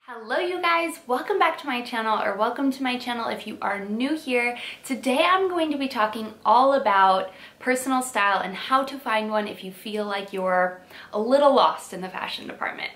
Hello you guys, welcome back to my channel, or welcome to my channel if you are new here. Today I'm going to be talking all about personal style and how to find one if you feel like you're a little lost in the fashion department.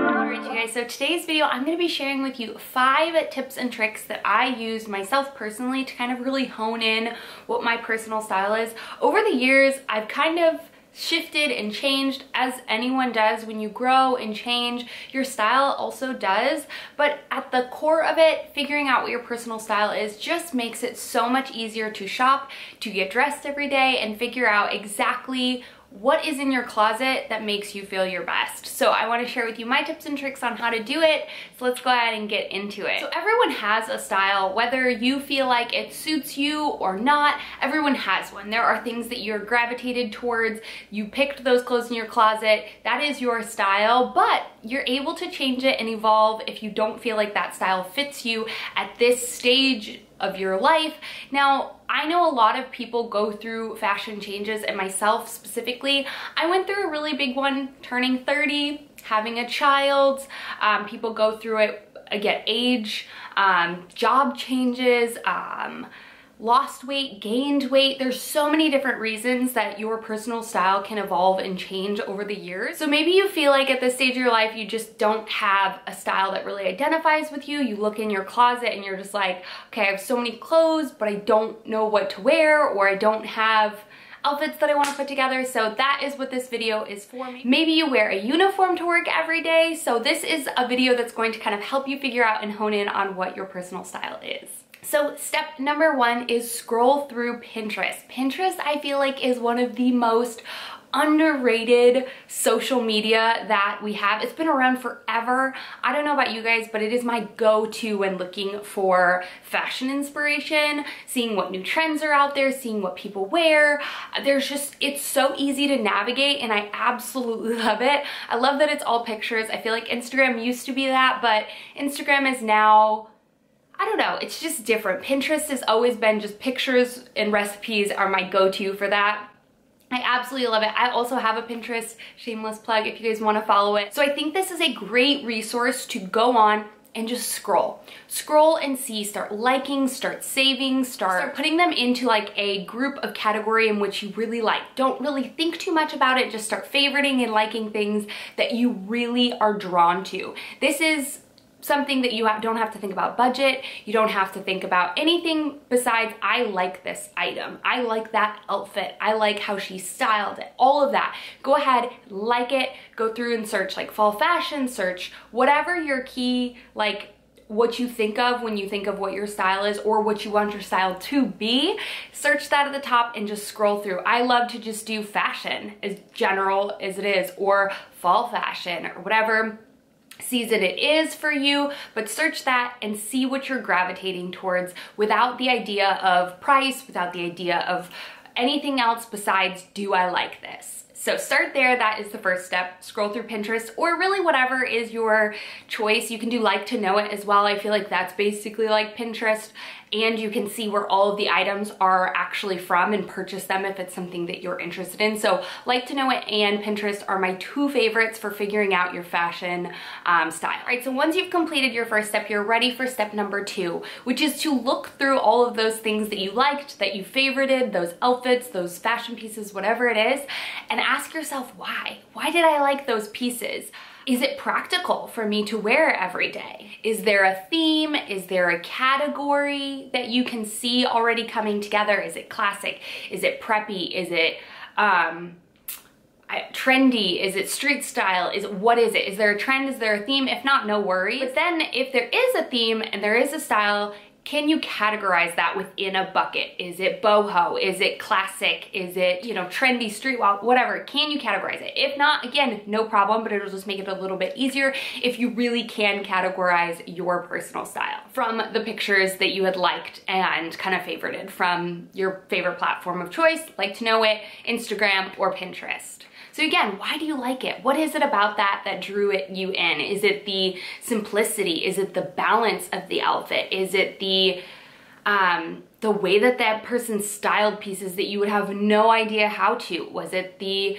Alright you guys, so today's video I'm going to be sharing with you 5 tips and tricks that I use myself personally to kind of really hone in what my personal style is. Over the years I've kind of shifted and changed, as anyone does. When you grow and change, your style also does, but at the core of it, figuring out what your personal style is just makes it so much easier to shop, to get dressed every day, and figure out exactly what is in your closet that makes you feel your best. So I want to share with you my tips and tricks on how to do it. So let's go ahead and get into it. So everyone has a style, whether you feel like it suits you or not, everyone has one. There are things that you're gravitated towards. You picked those clothes in your closet. That is your style, but you're able to change it and evolve if you don't feel like that style fits you at this stage of your life. Now, I know a lot of people go through fashion changes, and myself specifically, I went through a really big one, turning 30, having a child. People go through it, get age, job changes, lost weight, gained weight. There's so many different reasons that your personal style can evolve and change over the years. So maybe you feel like at this stage of your life, you just don't have a style that really identifies with you. You look in your closet and you're just like, okay, I have so many clothes, but I don't know what to wear, or I don't have outfits that I want to put together. So that is what this video is for me. Maybe you wear a uniform to work every day. So this is a video that's going to kind of help you figure out and hone in on what your personal style is. So step number 1 is scroll through Pinterest. Pinterest, I feel like, is one of the most underrated social media that we have. It's been around forever. I don't know about you guys, but it is my go-to when looking for fashion inspiration, seeing what new trends are out there, seeing what people wear. It's so easy to navigate, and I absolutely love it. I love that it's all pictures. I feel like Instagram used to be that, but Instagram is now, I don't know, it's just different. Pinterest has always been just pictures, and recipes are my go-to for that. I absolutely love it. I also have a Pinterest, shameless plug if you guys want to follow it. So I think this is a great resource to go on and just scroll. Scroll and see, start liking, start saving, start putting them into like a group of category in which you really like. Don't really think too much about it, just start favoriting and liking things that you really are drawn to. This is something that you don't have to think about budget. You don't have to think about anything besides, I like this item. I like that outfit. I like how she styled it. All of that. Go ahead, like it, go through and search like fall fashion, search whatever your key, like what you think of when you think of what your style is or what you want your style to be. Search that at the top and just scroll through. I love to just do fashion, as general as it is, or fall fashion, or whatever season it is for you, but search that and see what you're gravitating towards without the idea of price, without the idea of anything else besides, do I like this? So start there. That is the first step. Scroll through Pinterest, or really whatever is your choice. You can do like to know it as well. I feel like that's basically like Pinterest, and you can see where all of the items are actually from and purchase them if it's something that you're interested in. So like to know it and Pinterest are my 2 favorites for figuring out your fashion style. All right, so once you've completed your first step, you're ready for step number 2, which is to look through all of those things that you liked, that you favorited, those outfits, those fashion pieces, whatever it is, and ask yourself why. Why did I like those pieces? Is it practical for me to wear every day? Is there a theme? Is there a category that you can see already coming together? Is it classic? Is it preppy? Is it trendy? Is it street style? What is it? Is there a trend? Is there a theme? If not, no worries. But then if there is a theme and there is a style, can you categorize that within a bucket? Is it boho? Is it classic? Is it, you know, trendy, streetwear, whatever? Can you categorize it? If not, again, no problem, but it'll just make it a little bit easier if you really can categorize your personal style from the pictures that you had liked and kind of favorited from your favorite platform of choice, like to know it, Instagram, or Pinterest. So again, why do you like it? What is it about that drew you in? Is it the simplicity? Is it the balance of the outfit? Is it the way that that person styled pieces that you would have no idea how to? Was it the,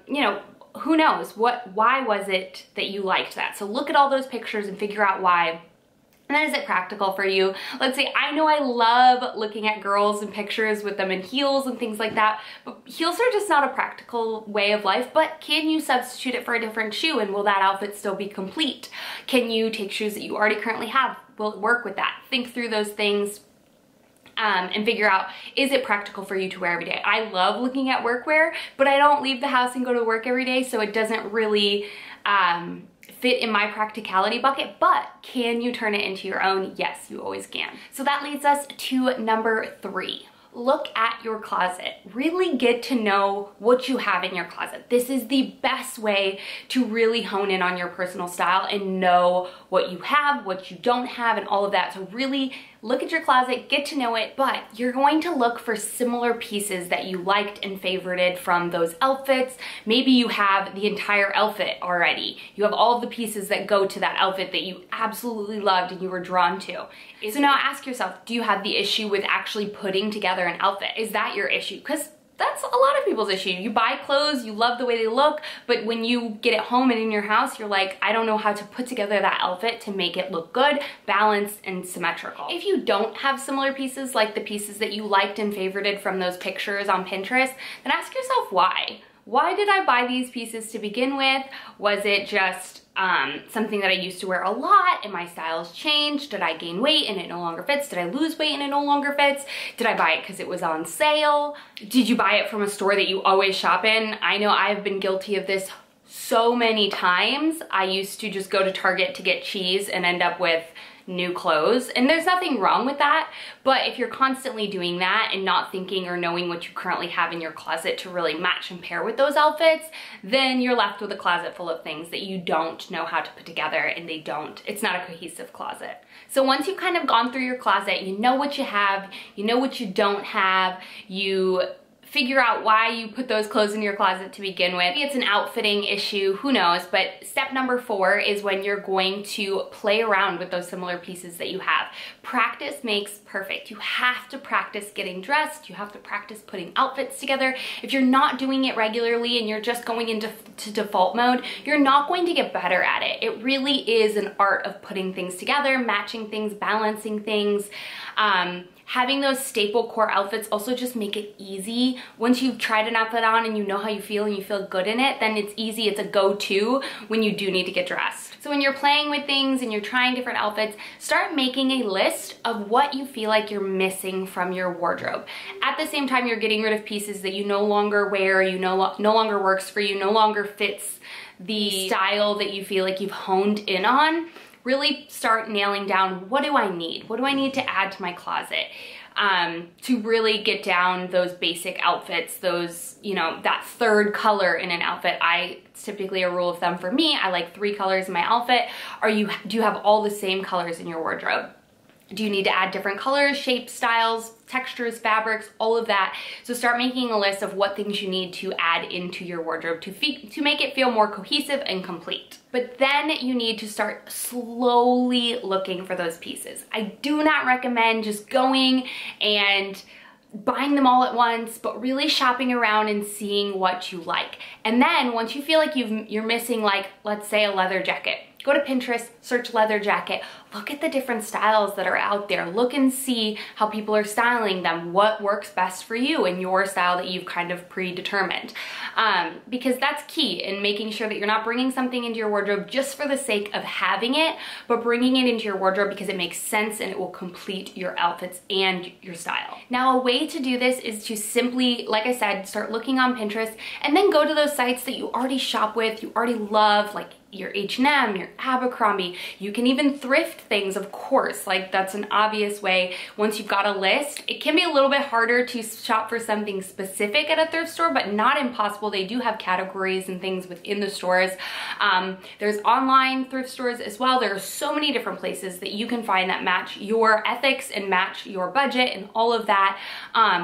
you know, who knows, why was it that you liked that? So look at all those pictures and figure out why. And then, is it practical for you? Let's say, I know I love looking at girls and pictures with them in heels and things like that, but heels are just not a practical way of life. But can you substitute it for a different shoe, and will that outfit still be complete? Can you take shoes that you already currently have? Will it work with that? Think through those things. And figure out, is it practical for you to wear every day? I love looking at workwear, but I don't leave the house and go to work every day, so it doesn't really fit in my practicality bucket. But can you turn it into your own? Yes, you always can. So that leads us to number 3. Look at your closet. Really get to know what you have in your closet. This is the best way to really hone in on your personal style and know what you have, what you don't have, and all of that. So really look at your closet, get to know it, but you're going to look for similar pieces that you liked and favorited from those outfits. Maybe you have the entire outfit already. You have all of the pieces that go to that outfit that you absolutely loved and you were drawn to. So now ask yourself, do you have the issue with actually putting together an outfit? Is that your issue? Because that's a lot of people's issue. You buy clothes, you love the way they look, but when you get it home and in your house, you're like, I don't know how to put together that outfit to make it look good, balanced, and symmetrical. If you don't have similar pieces, like the pieces that you liked and favorited from those pictures on Pinterest, then ask yourself why. Why did I buy these pieces to begin with? Was it just something that I used to wear a lot and my styles changed? Did I gain weight and it no longer fits? Did I lose weight and it no longer fits? Did I buy it because it was on sale? Did you buy it from a store that you always shop in? I know I've been guilty of this so many times. I used to just go to Target to get cheese and end up with new clothes, and there's nothing wrong with that. But if you're constantly doing that and not thinking or knowing what you currently have in your closet to really match and pair with those outfits, then you're left with a closet full of things that you don't know how to put together, and it's not a cohesive closet. So once you've kind of gone through your closet, you know what you have, you know what you don't have, you figure out why you put those clothes in your closet to begin with. Maybe it's an outfitting issue, who knows, but step number 4 is when you're going to play around with those similar pieces that you have. Practice makes perfect. You have to practice getting dressed. You have to practice putting outfits together. If you're not doing it regularly and you're just going into default mode, you're not going to get better at it. It really is an art of putting things together, matching things, balancing things. Having those staple core outfits also just make it easy. Once you've tried an outfit on and you know how you feel and you feel good in it, then it's easy. It's a go-to when you do need to get dressed. So when you're playing with things and you're trying different outfits, start making a list of what you feel like you're missing from your wardrobe. At the same time, you're getting rid of pieces that you no longer wear, you no longer works for you, no longer fits the style that you feel like you've honed in on. Really start nailing down, what do I need? What do I need to add to my closet? To really get down those basic outfits, those, that third color in an outfit. It's typically a rule of thumb for me. I like 3 colors in my outfit. Do you have all the same colors in your wardrobe? Do you need to add different colors, shapes, styles, textures, fabrics, all of that? So start making a list of what things you need to add into your wardrobe to make it feel more cohesive and complete. But then you need to start slowly looking for those pieces. I do not recommend just going and buying them all at once, but really shopping around and seeing what you like. And then once you feel like you're missing, like, let's say a leather jacket, go to Pinterest, search leather jacket, look at the different styles that are out there, look and see how people are styling them, what works best for you and your style that you've kind of predetermined. Because that's key in making sure that you're not bringing something into your wardrobe just for the sake of having it, but bringing it into your wardrobe because it makes sense and it will complete your outfits and your style. Now, a way to do this is to simply, like I said, start looking on Pinterest and then go to those sites that you already shop with, you already love, like your H&M, your Abercrombie. You can even thrift things, of course, like that's an obvious way. Once you've got a list, it can be a little bit harder to shop for something specific at a thrift store, but not impossible. They do have categories and things within the stores. There's online thrift stores as well. There are so many different places that you can find that match your ethics and match your budget and all of that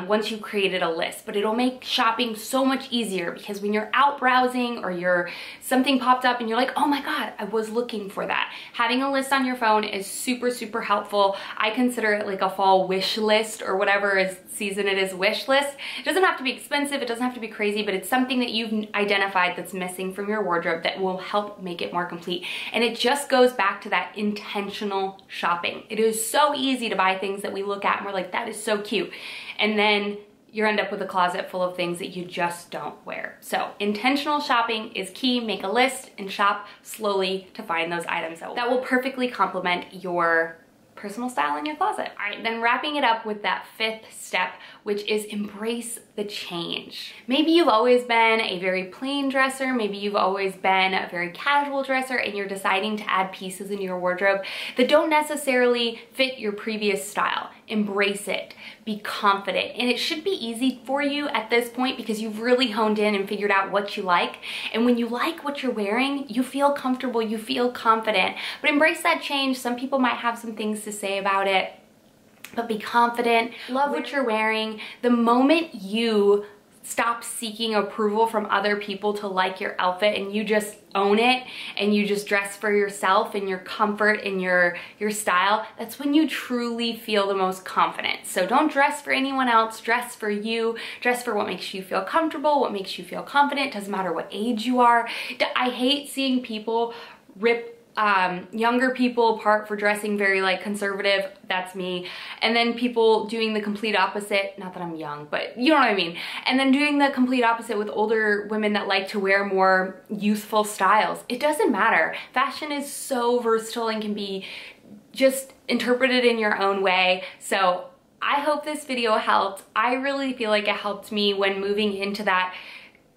once you've created a list. But it'll make shopping so much easier because when you're out browsing or something popped up and you're like, oh my God, I was looking for that. Having a list on your phone is super, super helpful. I consider it like a fall wish list or whatever season it is wish list. It doesn't have to be expensive, it doesn't have to be crazy, but it's something that you've identified that's missing from your wardrobe that will help make it more complete. And it just goes back to that intentional shopping. It is so easy to buy things that we look at and we're like, that is so cute. And then you end up with a closet full of things that you just don't wear. So intentional shopping is key. Make a list and shop slowly to find those items that will perfectly complement your personal style in your closet. All right, then wrapping it up with that 5th step, which is embrace the change. Maybe you've always been a very plain dresser, maybe you've always been a very casual dresser, and you're deciding to add pieces into your wardrobe that don't necessarily fit your previous style. Embrace it, be confident, and it should be easy for you at this point because you've really honed in and figured out what you like. And when you like what you're wearing, you feel comfortable, you feel confident. But embrace that change. Some people might have some things to say about it, but be confident, love what you're wearing. The moment you stop seeking approval from other people to like your outfit and you just own it and you just dress for yourself and your comfort and your style, that's when you truly feel the most confident. So don't dress for anyone else, dress for you, dress for what makes you feel comfortable, what makes you feel confident. Doesn't matter what age you are. I hate seeing people rip younger people apart for dressing very like conservative, that's me, and then people doing the complete opposite, not that I'm young, but you know what I mean, and then doing the complete opposite with older women that like to wear more youthful styles. It doesn't matter. Fashion is so versatile and can be just interpreted in your own way. So I hope this video helped. I really feel like it helped me when moving into that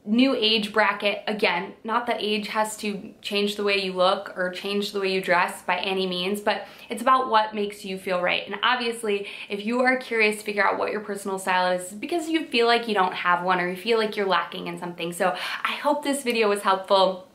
new age bracket. Again, not that age has to change the way you look or change the way you dress by any means, but it's about what makes you feel right. And obviously, if you are curious to figure out what your personal style is because you feel like you don't have one or you feel like you're lacking in something. So I hope this video was helpful.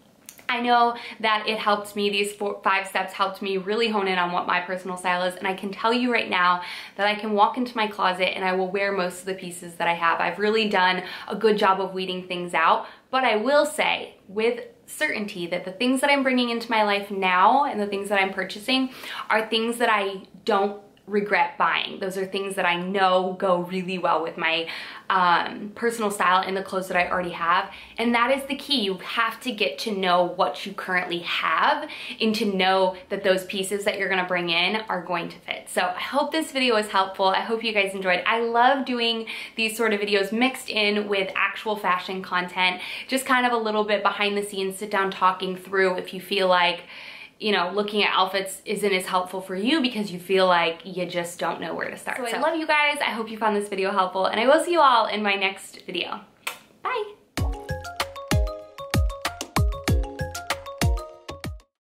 I know that it helped me, these 5 steps helped me really hone in on what my personal style is, and I can tell you right now that I can walk into my closet and I will wear most of the pieces that I have. I've really done a good job of weeding things out, but I will say with certainty that the things that I'm bringing into my life now and the things that I'm purchasing are things that I don't regret buying. Those are things that I know go really well with my personal style and the clothes that I already have. And that is the key. You have to get to know what you currently have and to know that those pieces that you're gonna bring in are going to fit. So I hope this video was helpful. I hope you guys enjoyed. I love doing these sort of videos mixed in with actual fashion content, just kind of a little bit behind the scenes, sit down talking through if you feel like, you know, looking at outfits isn't as helpful for you because you feel like you just don't know where to start. So I love you guys. I hope you found this video helpful, and I will see you all in my next video. Bye.